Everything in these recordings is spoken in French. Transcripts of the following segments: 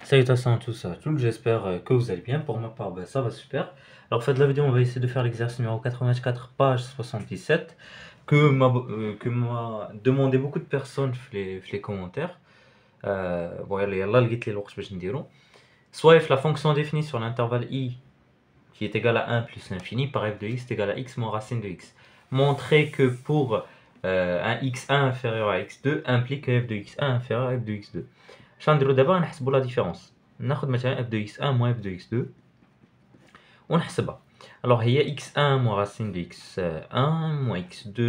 Salutations à tous et à toutes, j'espère que vous allez bien. Pour ma part, ben, ça va super. Alors, fin de la vidéo, on va essayer de faire l'exercice numéro 84, page 77, que m'a demandé beaucoup de personnes dans les commentaires. Voilà, يلا لقيت لي الوقت باش نديرو. Soit la fonction définie sur l'intervalle i qui est égal à 1 plus l'infini par f de x est égal à x moins racine de x. Montrer que pour un x1 inférieur à x2 implique que f de x1 inférieur à f de x2. شنديرو دابا نحسبوا لا ديفيرونس. ناخذ مثلا f de x1 moins f de x2 ونحسبها. alors هي x1 moins racine de x1 moins x2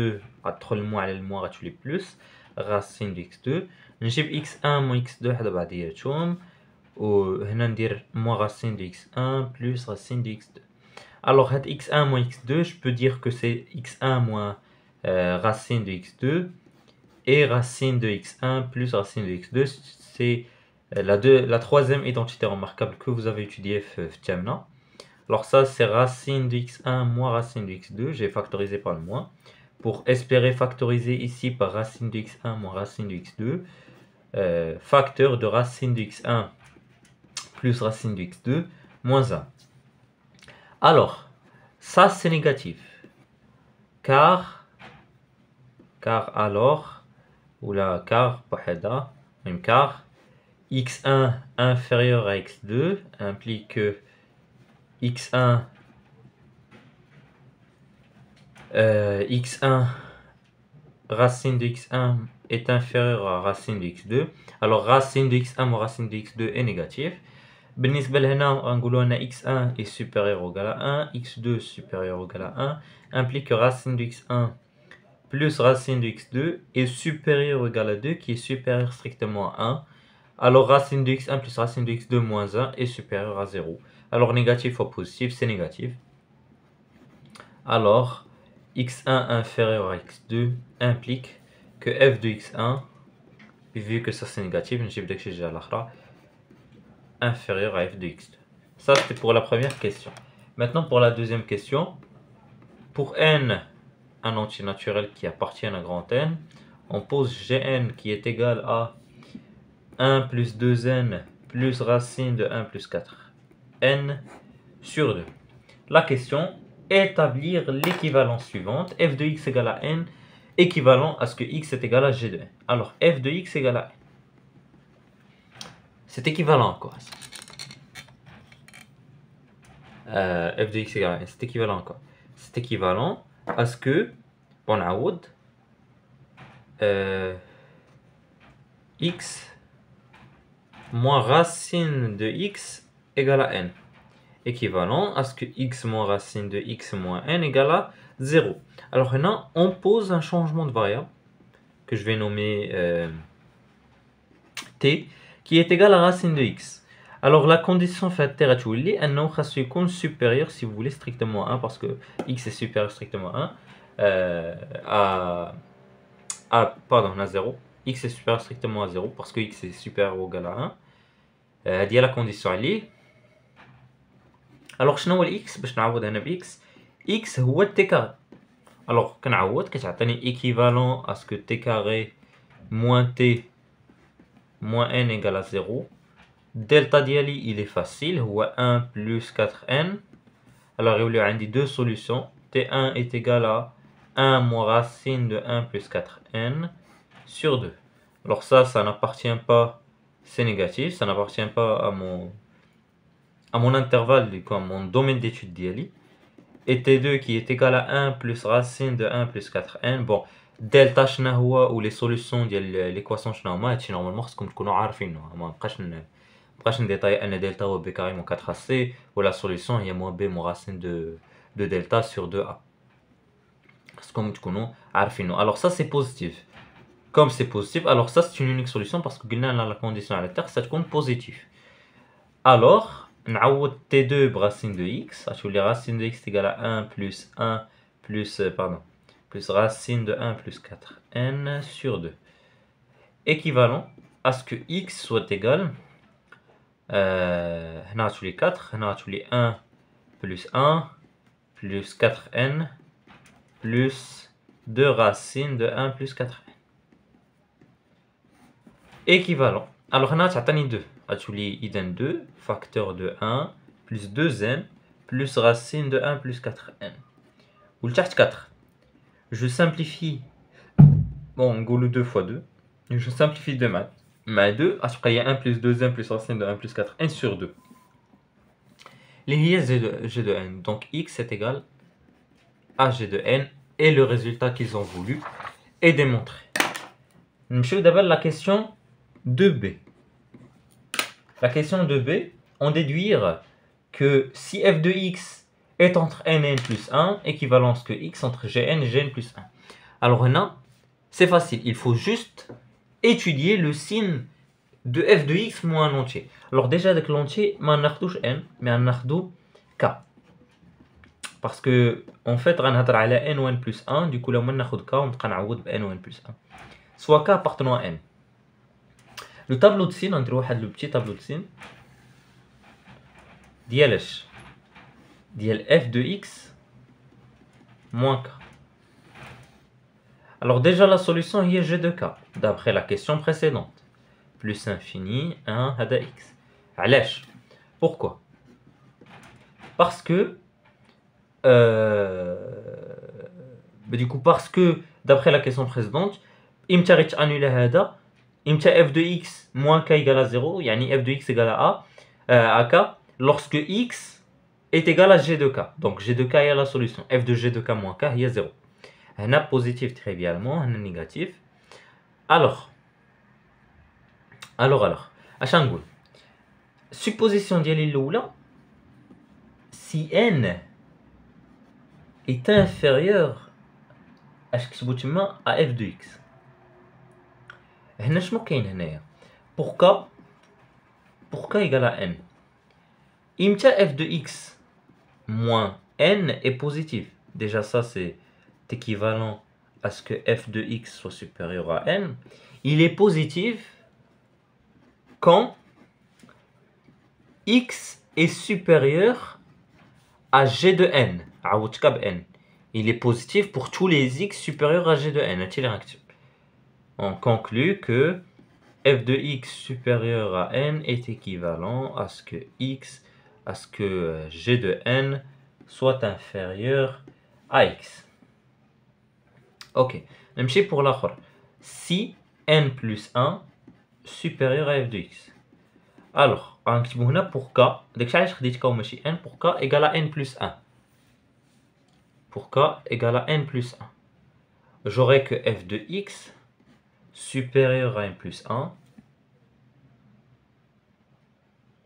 غتدخل الموا على الموا غتولي بلس racine de x2. نجيب x1 moins x2 حدا بعضياتهم وهنا ندير moins racine de x1 plus racine de x2. alors هاد x1 moins x2 je peux dire que c'est x1 moins racine de x2 et racine de x1 plus racine de x2. C'est la troisième identité remarquable que vous avez étudiée Ftiamna. Alors ça c'est racine de x1 moins racine de x2, j'ai factorisé par le moins. Pour espérer factoriser ici par racine de x1 moins racine de x2, facteur de racine de x1 plus racine de x2 moins 1. Alors, ça c'est négatif. Car alors, ou là, car x1 inférieur à x2 implique que x1 racine de x1 est inférieur à racine de x2. alors racine de x1 moins racine de x2 est négatif. بالنسبة لهنا غنقولوا أن x1 est supérieur ou égal à 1, x2 supérieur ou égal à 1 implique que racine de x1 plus racine de x2 est supérieur ou égal à 2 qui est supérieur strictement à 1. alors racine de x1 plus racine de x2 moins 1 est supérieur à 0. alors négatif fois positif c'est négatif. alors x1 inférieur à x2 implique que f de x1, vu que ça c'est négatif, نجيب داكشي الجهة الأخرى inférieur à f de x2. Ça c'était pour la première question. Maintenant pour la deuxième question. Pour n, un entier naturel qui appartient à grand N, on pose Gn qui est égal à 1 plus 2n plus racine de 1 plus 4 n sur 2. La question, établir l'équivalence suivante, f de x égale à n, équivalent à ce que x est égal à g de n. Alors, f de x égale à n. C'est équivalent à quoi ça? F de x égale à n, c'est équivalent à quoi? C'est équivalent à ce que, on a x moins racine de x égale à n. Équivalent à ce que x moins racine de x moins n égale à 0. Alors maintenant, on pose un changement de variable que je vais nommer t, qui est égal à racine de x. alors la condition fait أنه خاصو يكون supérieur si vous voulez strictement 1 parce que x est supérieur strictement 1 à 0. x est supérieur strictement à 0 parce que x est supérieur ou égal à 1. هذه la condition عليه. alors شنو هو x باش نعوض هنا ب x هو t carré. alors كنعوض كتعطيني équivalent à ce que t carré moins t moins n égale à 0. delta ديالي il est facile هو 1 plus 4n. alors يوليو عندي deux solutions. t1 est égal à 1 moins racine de 1 plus 4n sur 2. alors ça n'appartient pas, c'est négatif, ça n'appartient pas à mon intervalle, à mon domaine d'étude d'IALI. et t2 qui est égal à 1 plus racine de 1 plus 4n. bon, delta شنو هو ou les solutions ديال l'équation شنو هما هادشي نورمالمون خصكم تكونوا عارفينه. ما نبقاش نديطاي ان دلتا هو b carré moins 4ac و la solution هي moins b moins racine de delta sur 2a. خصكم تكونوا عارفينه. alors ça c'est positif. comme c'est positif, alors ça c'est une unique solution parce que قلنا la condition à la terre ça تكون positif. alors نعوض t2 racine de x غتولي racine de x égale à 1 plus 1 plus plus racine de 1 plus 4n sur 2. équivalent à ce que x soit égal هنا غتولي 4 هنا غتولي 1 plus 1 plus 4n plus 2 racine de 1 plus 4n. équivalent Alors, on a 2. Il donne 2, facteur de 1, plus 2n, plus racine de 1 plus 4n. Ou le 4. Je simplifie. Bon, on go le 2 fois 2. Je simplifie de maths. Mais 2, après il y a 1 plus 2n plus racine de 1 plus 4n sur 2. Les g de n. Donc x est égal à g de n. Et le résultat qu'ils ont voulu est démontré. Je vais d'abord la question 2b. La question 2b, on déduire que si f de x est entre n et n plus 1, équivalence que x entre gn et gn plus 1. Alors là, c'est facile, il faut juste étudier le signe de f de x moins un entier. Alors déjà avec l'entier, ما ناخدوش n, mais on ناخدو k. Parce que en fait, غنهضر على n ou n plus 1, du coup لو ما ناخد k, on va نعوض ب n ou n plus 1. Soit k appartenant à n. Le tableau de signe, on va le petit tableau de signe. ديال f de x moins k. Alors déjà la solution est g de k, d'après la question précédente. Plus infini, 1, hada x. علاش? Pourquoi? Parce que parce que d'après la question précédente, imta غيت annuler هذا, imta f de x moins k égale à 0, يعني f de x égale à k, lorsque x est égal à g de k. Donc g de k est la solution. F de g de k moins k est 0. On a positif trivialement, on a négatif. Alors, achan نقول supposition ديالي الاولى, si n est inférieur à f de x. هنا شنو كاين هنايا؟ pour k égale à n. Imta f de x moins n est positif. Déjà ça c'est équivalent à ce que f de x soit supérieur à n. Il est positif quand x est supérieur à g de n. Il est positif pour tous les x supérieurs à g de n. On conclut que f de x supérieur à n est équivalent à ce que g de n soit inférieur à x. Ok, même chose pour l'autre. Si n plus 1 supérieur à f de x. Alors, on va pour k, pour k égale à n plus 1. Pour k égale à n plus 1. J'aurai que f de x supérieur à n plus 1.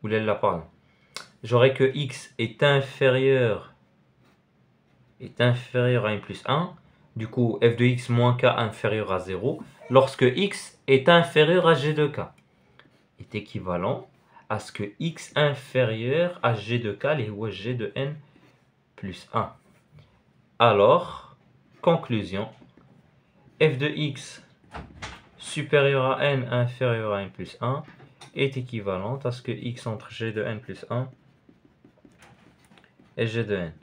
Ou là, pardon. J'aurai que x est inférieur à n plus 1. Du coup, f de x moins k inférieur à 0. Lorsque x est inférieur à g de k. Est équivalent à ce que x inférieur à g de k, les g de n plus 1. Alors, conclusion, f de x supérieur à n inférieur à n plus 1 est équivalente à ce que x entre g de n plus 1 et g de n.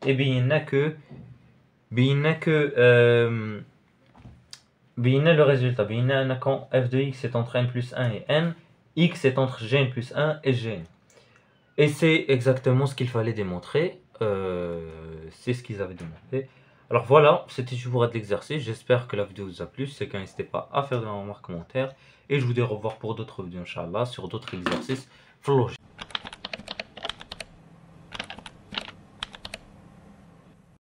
Et bien il n'a que le résultat. Quand f de x est entre n plus 1 et n, x est entre gn plus 1 et gn. Et c'est exactement ce qu'il fallait démontrer. C'est ce qu'ils avaient demandé. Alors voilà, c'était toujours de l'exercice. J'espère que la vidéo vous a plu. Si c'est le cas, n'hésitez pas à faire des remarques, commentaires. Et je vous dis au revoir pour d'autres vidéos, Inch'Allah, sur d'autres exercices.